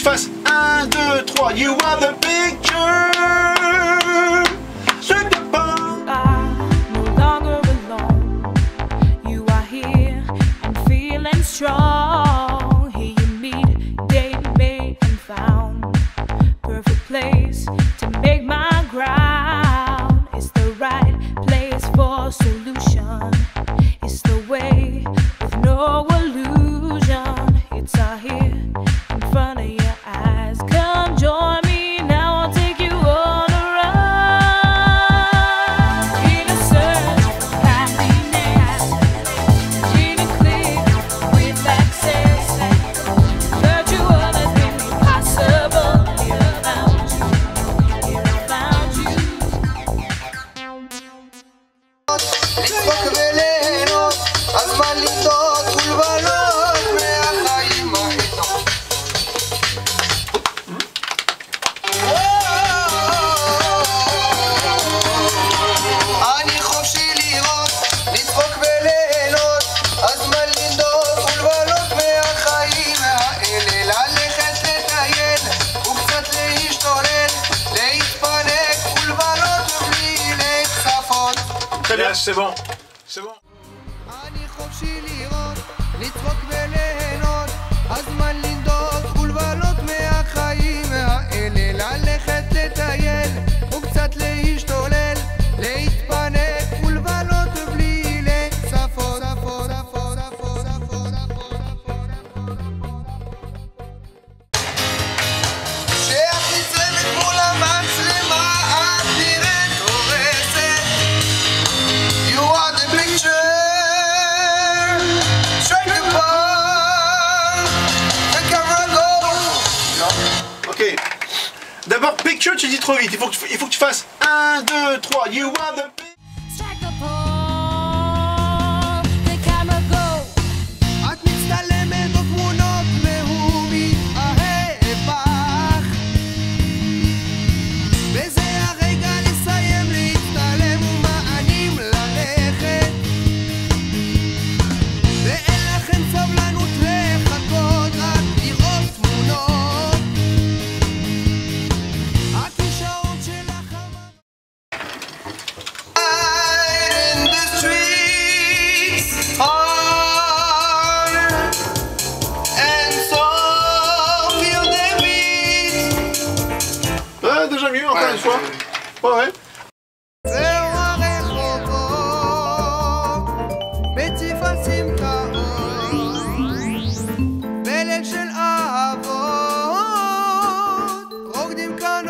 fasses 1, 2, 3. You are the picture. Strike the bomb. I'm no longer alone. You are here and feeling strong. Here you meet, date, made, and found. Perfect place to make my ground. It's the right place for solution. It's the way with no illusion. It's all here in front of your eyes. Come join me now, I'll take you on a ride. In a search for happiness, in a click with access. Virtual has been impossible. Here I found you, here I found you. לצחוק וליהנות, הזמן לטעות ולבלות מהחיים האיתו. אני חופשי לראות, לצחוק וליהנות, הזמן לטעות ולבלות מהחיים האלה. ללכת לטייל וקצת להשתולל, להתפנק ולבלות בלי לצפות. Très bien, c'est bon. C'est bon. אני חופשי לראות, לצחוק וליהנות, הזמן לנדוד ולבלות מהחיים האלה. ללכת לטייל וקצת להשתולל, להתפנק ולבלות בלי לצפות. כשאת ניצבת מול המצלמה את נראית הורסת. You are the picture. Strike the ball. The camera goes. Ok. D'abord, picture, tu dis trop vite. Il faut que tu fasses 1, 2, 3. You are the picture. Strike the pole, the camera go. את מצטלמת בתמונות והוא מתאהב. וזה הרגע לסיים להצטלם ומענים ללכת. ואין לכם סבלנות לחכות רק לראות תמונות. הכישרון שלך in the streets on and so feel the beat. Ouais, déjà mieux, encore une fois. Ouais, ouais. זהו הרחובות, מציף הסמטאות, בליל של אהבות, רוקדים כאן